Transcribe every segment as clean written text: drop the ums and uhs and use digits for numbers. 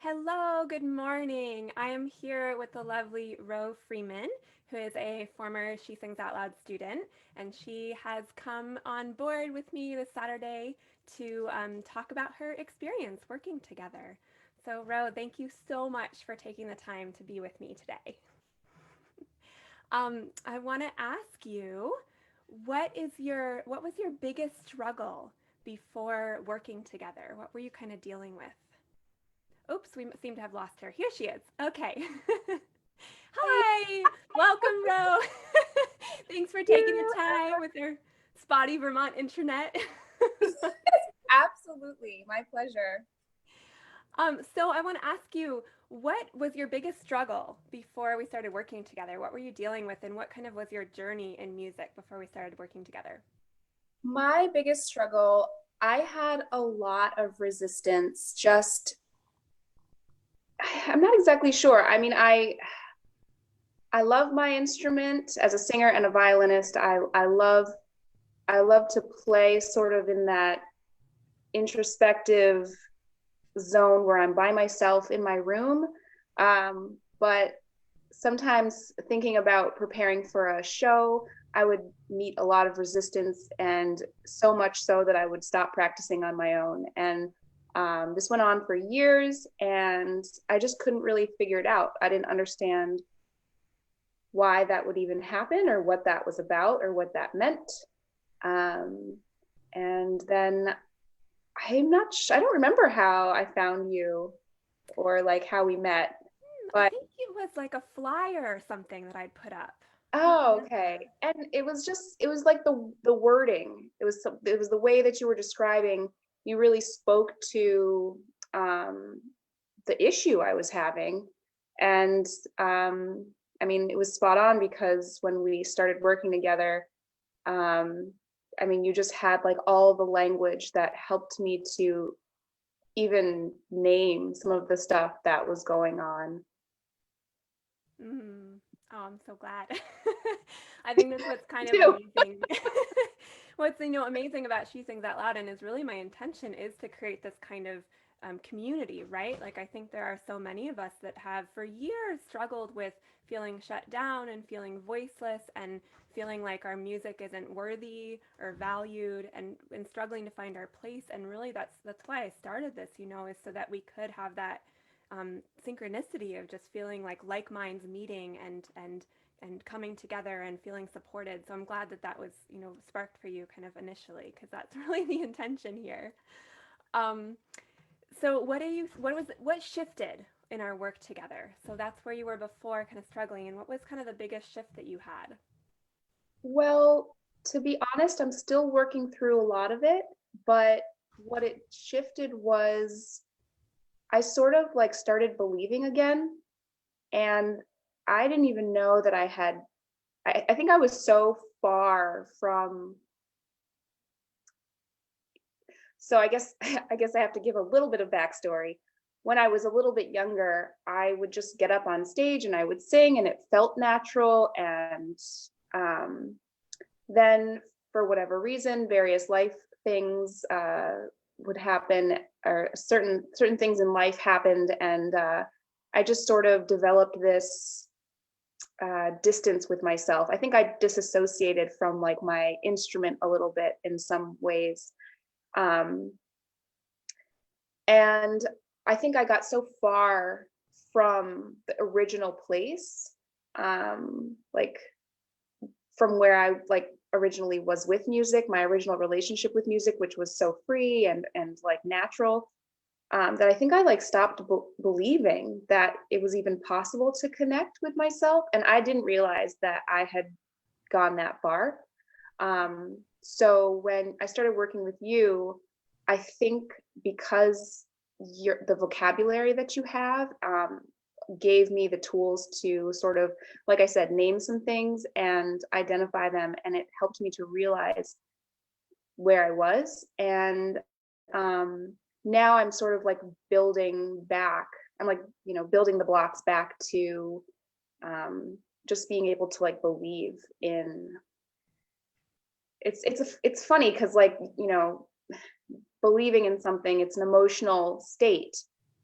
Hello, good morning. I am here with the lovely Ro Freeman, who is a former She Sings Out Loud student, and she has come on board with me this Saturday to talk about her experience working together. So, Ro, thank you so much for taking the time to be with me today. I want to ask you, what was your biggest struggle before working together? What were you kind of dealing with? Oops, we seem to have lost her. Here she is. Okay. Thank Hi, welcome, Ro. Thanks for taking the you. time with your spotty Vermont internet. Absolutely. My pleasure. So I want to ask you, what was your biggest struggle before we started working together? What were you dealing with, and what kind of was your journey in music before we started working together? My biggest struggle, I had a lot of resistance. I'm not exactly sure. I love my instrument as a singer and a violinist. I love to play sort of in that introspective zone where I'm by myself in my room. But sometimes thinking about preparing for a show, I would meet a lot of resistance, and so much so that I would stop practicing on my own. And this went on for years, and I just couldn't really figure it out. I didn't understand why that would even happen, or what that was about, or what that meant. Um, and then I don't remember how I found you or like how we met, I but think it was like a flyer or something that I'd put up. I don't oh, okay. remember. And it was like the wording. It was the way that you were describing. You really spoke to um the issue I was having. And I mean, it was spot on because when we started working together, um I mean, you just had like all the language that helped me to even name some of the stuff that was going on. Mm. Oh, I'm so glad. I think that's what's kind of Too. amazing. What's amazing about She Sings Out Loud, and is really my intention, is to create this kind of community, right? Like I think there are so many of us that have for years struggled with feeling shut down and feeling voiceless and feeling like our music isn't worthy or valued, and struggling to find our place. And really, that's why I started this, is so that we could have that synchronicity of just feeling like minds meeting and coming together and feeling supported. So I'm glad that that was sparked for you kind of initially, because that's really the intention here. Um, so what shifted in our work together? So that's where you were before, kind of struggling, and what was kind of the biggest shift that you had? Well, to be honest, I'm still working through a lot of it, but what it shifted was I sort of like started believing again. And I didn't even know that I think I was so far from, so I guess, I guess I have to give a little bit of backstory. When I was a little bit younger, I would just get up on stage and I would sing, and it felt natural. And um, then for whatever reason, various life things would happen, or certain things in life happened, and I just sort of developed this distance with myself. I think I disassociated from like my instrument a little bit in some ways, um, and I think I got so far from the original place, like from where I like originally was with music, my original relationship with music, which was so free and like natural, that I think I like stopped believing that it was even possible to connect with myself, and I didn't realize that I had gone that far. So when I started working with you, I think because the vocabulary that you have gave me the tools to sort of, like I said, name some things and identify them, and it helped me to realize where I was. And um, now I'm sort of like building back. I'm like, building the blocks back to um, just being able to like believe in. It's funny because, like, believing in something, it's an emotional state.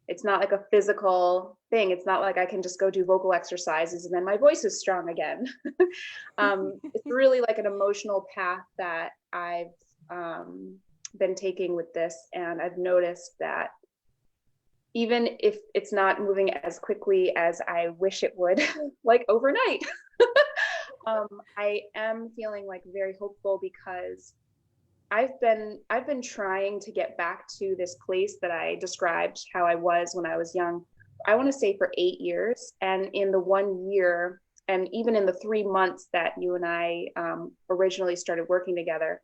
it's not like a physical thing. It's not like I can just go do vocal exercises and then my voice is strong again. It's really like an emotional path that I've been taking with this. And I've noticed that even if it's not moving as quickly as I wish it would, like overnight, I am feeling like very hopeful because I've been trying to get back to this place that I described how I was when I was young. I want to say for 8 years, and in the 1 year, and even in the 3 months that you and I originally started working together,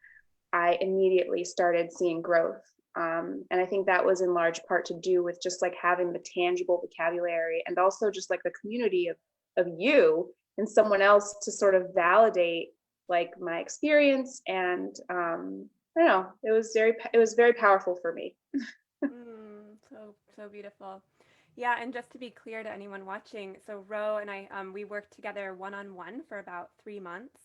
I immediately started seeing growth. And I think that was in large part to do with just like having the tangible vocabulary and also just like the community of you and someone else to sort of validate like my experience. And I don't know, it was very powerful for me. So beautiful. Yeah, and just to be clear to anyone watching, so Ro and I, we worked together one on one for about 3 months,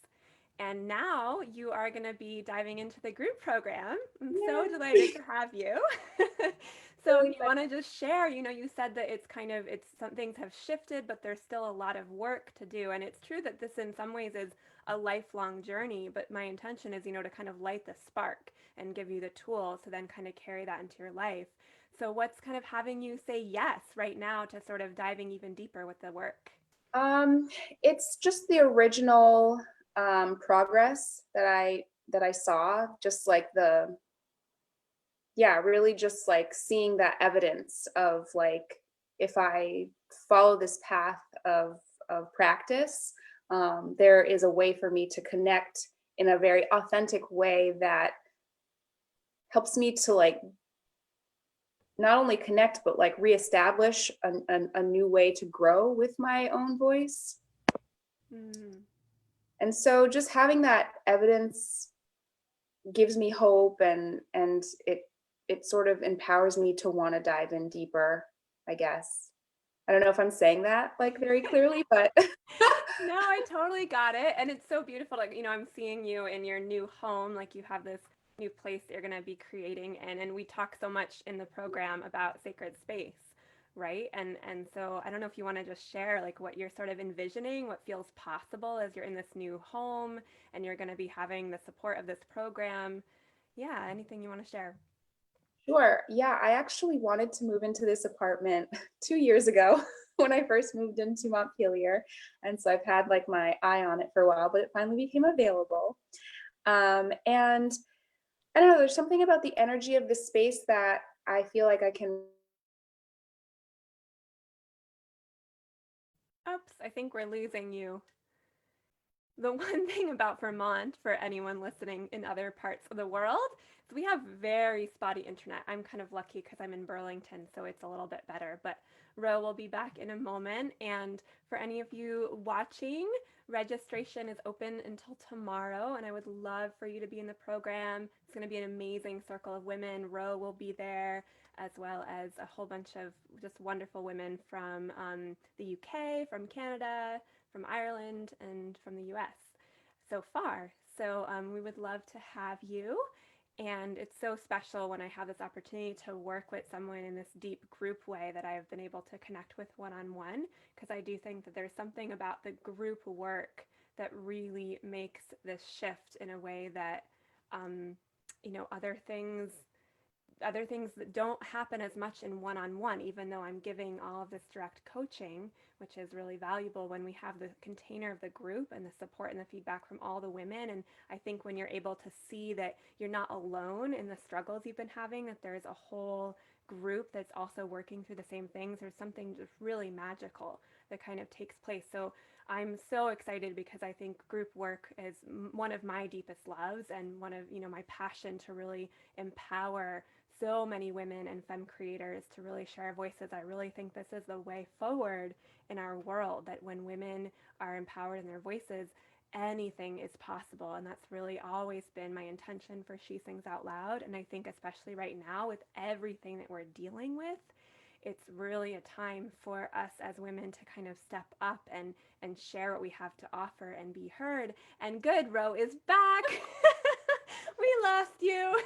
and now you are going to be diving into the group program. I'm so delighted Yay. to have you. So, Really you excited. want to just share? You said that it's some things have shifted, but there's still a lot of work to do, and it's true that this, in some ways, is a lifelong journey. But my intention is, to kind of light the spark and give you the tools to then kind of carry that into your life. So, what's kind of having you say yes right now to sort of diving even deeper with the work? Um, it's just the original progress that I saw, just like yeah, really just like seeing that evidence of like if I follow this path of practice, there is a way for me to connect in a very authentic way that helps me to like not only connect but like reestablish a new way to grow with my own voice. Mm. And so just having that evidence gives me hope, and it sort of empowers me to want to dive in deeper, I guess. I don't know if I'm saying that like very clearly, but No, I totally got it. And it's so beautiful. Like, I'm seeing you in your new home. Like, you have this new place that you're going to be creating. And we talk so much in the program about sacred space, right? And so I don't know if you want to just share like what you're sort of envisioning, what feels possible as you're in this new home and you're going to be having the support of this program. Yeah, anything you want to share? sure. Yeah, I actually wanted to move into this apartment 2 years ago when I first moved into Montpelier. And so I've had like my eye on it for a while, but it finally became available. And I don't know, there's something about the energy of this space that I feel like I can. Oops, I think we're losing you. The one thing about Vermont, for anyone listening in other parts of the world, is we have very spotty internet. I'm kind of lucky because I'm in Burlington, so it's a little bit better. But Ro will be back in a moment. And for any of you watching, registration is open until tomorrow, and I would love for you to be in the program. It's going to be an amazing circle of women. Ro will be there, as well as a whole bunch of just wonderful women from the UK, from Canada, from Ireland, and from the US so far. So we would love to have you. And it's so special when I have this opportunity to work with someone in this deep group way that I've been able to connect with one on one, because I do think that there's something about the group work that really makes this shift in a way that, um, other things that don't happen as much in one-on-one, even though I'm giving all of this direct coaching, which is really valuable when we have the container of the group and the support and the feedback from all the women. And I think when you're able to see that you're not alone in the struggles you've been having, that there's a whole group that's also working through the same things, there's something just really magical that kind of takes place. So I'm so excited because I think group work is one of my deepest loves and one of, my passion to really empower so many women and femme creators to really share voices. I really think this is the way forward in our world, that when women are empowered in their voices, anything is possible. And that's really always been my intention for She Sings Out Loud. And I think especially right now with everything that we're dealing with, it's really a time for us as women to kind of step up and share what we have to offer and be heard. And good, Ro is back. We lost you.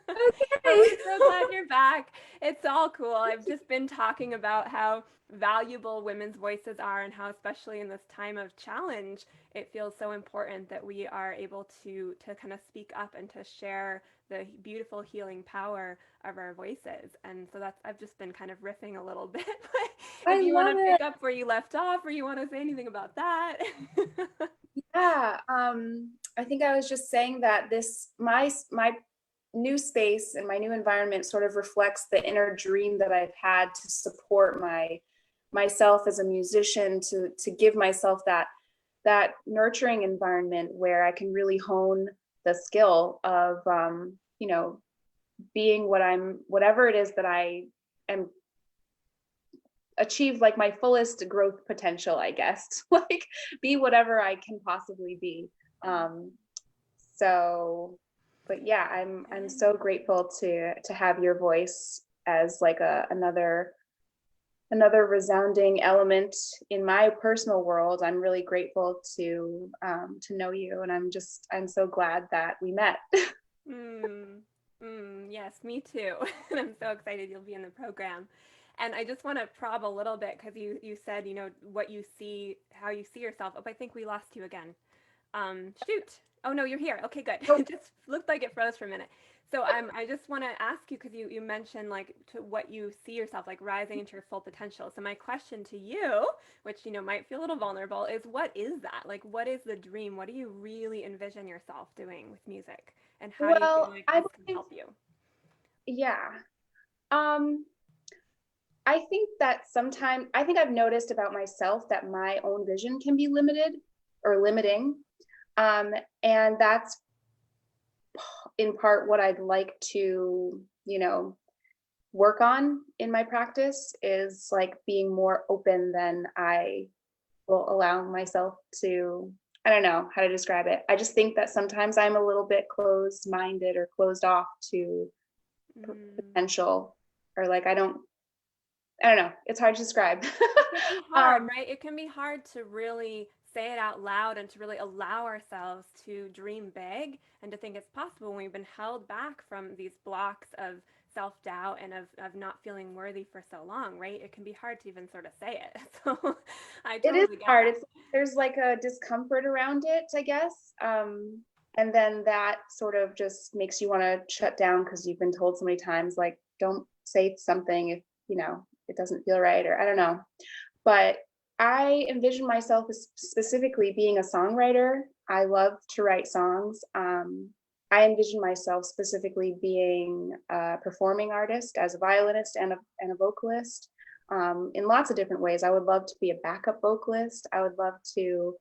But Okay. we're so glad you're back. It's all cool. I've just been talking about how valuable women's voices are and how, especially in this time of challenge, it feels so important that we are able to kind of speak up and to share the beautiful healing power of our voices. And so that's I've just been kind of riffing a little bit. But if I you want love to it. pick up where you left off or you want to say anything about that. Yeah. I think I was just saying that my new space and my new environment sort of reflects the inner dream that I've had to support myself as a musician, to give myself that nurturing environment where I can really hone the skill of being whatever it is that I am, achieve like my fullest growth potential, I guess. Like be whatever I can possibly be. Um, so but yeah, I'm so grateful to have your voice as like another resounding element in my personal world. I'm really grateful to know you, and I'm so glad that we met. Mm, yes, me too. And I'm so excited you'll be in the program. And I just want to probe a little bit because you said, what you see, how you see yourself. Oh, I think we lost you again. Shoot. Oh no, you're here. Okay, good. Oh, It just looked like it froze for a minute. So I just want to ask you because you mentioned like to what you see yourself like rising into your full potential. So my question to you, which might feel a little vulnerable, is what is that? Like what is the dream? What do you really envision yourself doing with music? And how do you feel well, like I this can believe, help you? yeah. Um, I think that sometimes I think I've noticed about myself that my own vision can be limited or limiting. Um, and that's in part what I'd like to, work on in my practice, is like being more open than I will allow myself to. I don't know how to describe it. I just think that sometimes I'm a little bit closed minded or closed off to Mm. potential, or like I don't know. It's hard to describe. It can be hard, um, right? It can be hard to really say it out loud and to really allow ourselves to dream big and to think it's possible when we've been held back from these blocks of self doubt and of not feeling worthy for so long, right? It can be hard to even sort of say it. So I it is totally get hard. that. It's There's like a discomfort around it, I guess. And then that sort of just makes you want to shut down because you've been told so many times, like, don't say something if it doesn't feel right, or I don't know. But I envision myself as specifically being a songwriter. I love to write songs. I envision myself specifically being a performing artist as a violinist and a vocalist, in lots of different ways. I would love to be a backup vocalist. I would love to,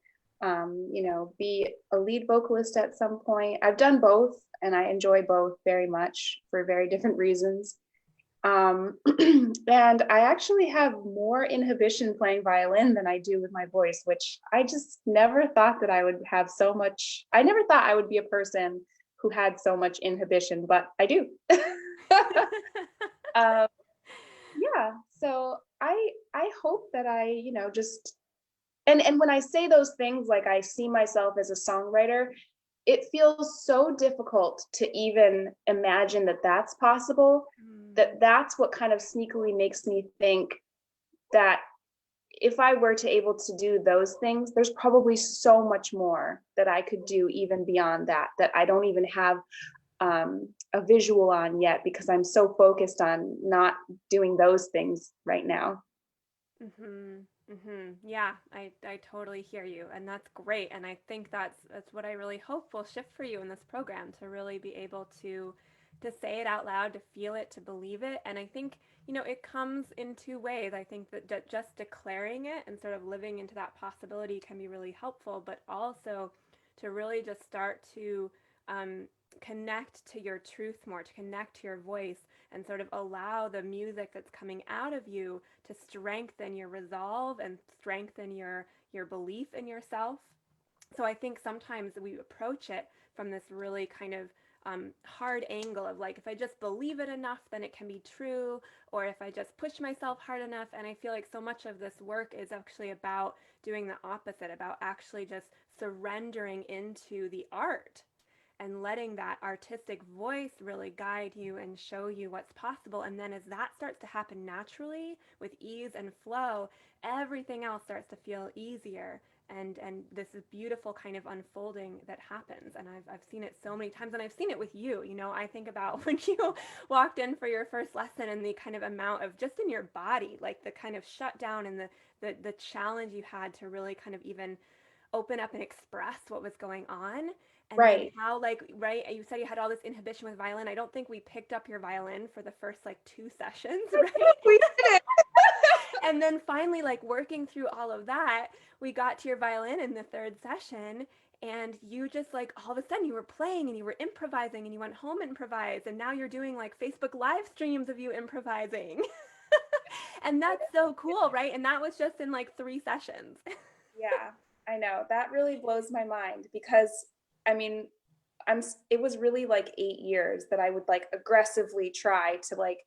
be a lead vocalist at some point. I've done both, and I enjoy both very much for very different reasons. And I actually have more inhibition playing violin than I do with my voice, which I just never thought that I would have so much. I never thought I would be a person who had so much inhibition, but I do. um, yeah. So I hope that I, just, and when I say those things, like I see myself as a songwriter, it feels so difficult to even imagine that that's possible, Mm, that that's what kind of sneakily makes me think that if I were to able to do those things, there's probably so much more that I could do even beyond that, that I don't even have a visual on yet, because I'm so focused on not doing those things right now. mhm. Mhm. Yeah, I totally hear you, and that's great. And I think that's what I really hope will shift for you in this program, to really be able to say it out loud, to feel it, to believe it. And I think, it comes in two ways. I think that just declaring it and sort of living into that possibility can be really helpful, but also to really just start to um, connect to your truth more, to connect to your voice, and sort of allow the music that's coming out of you to strengthen your resolve and strengthen your belief in yourself. So I think sometimes we approach it from this really kind of hard angle of like, if I just believe it enough, then it can be true, or if I just push myself hard enough. And I feel like so much of this work is actually about doing the opposite, about actually just surrendering into the art and letting that artistic voice really guide you and show you what's possible. And then as that starts to happen naturally with ease and flow, everything else starts to feel easier. And this is beautiful kind of unfolding that happens. And I've seen it so many times, and I've seen it with you. You know, I think about when you walked in for your first lesson and the kind of amount of just in your body, like the kind of shutdown and the challenge you had to really kind of even open up and express what was going on. And then Right. how, like, right, you said you had all this inhibition with violin. I don't think we picked up your violin for the first like 2 sessions, right? We did it. And then finally, like, working through all of that, we got to your violin in the third session. And you just like all of a sudden you were playing and you were improvising and you went home improvised. And now you're doing like Facebook live streams of you improvising. And that's so cool, right? And that was just in like 3 sessions. Yeah, I know. That really blows my mind because I mean, it was really like 8 years that I would like aggressively try to like,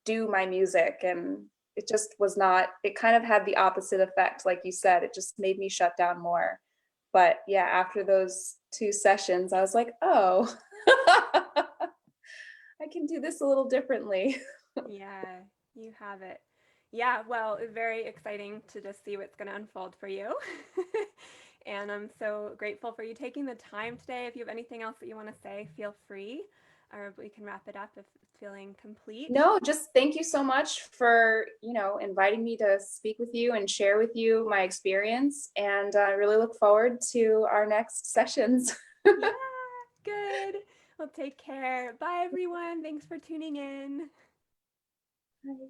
do my music, and it just was not, it kind of had the opposite effect. Like you said, it just made me shut down more. But yeah, after those 2 sessions, I was like, oh, I can do this a little differently. Yeah, you have it. Yeah, well, it's very exciting to just see what's going to unfold for you. And I'm so grateful for you taking the time today. If you have anything else that you want to say, feel free, or we can wrap it up if it's feeling complete. No, just thank you so much for, inviting me to speak with you and share with you my experience. And I really look forward to our next sessions. Yeah, good. Well, take care. Bye, everyone. Thanks for tuning in. Bye.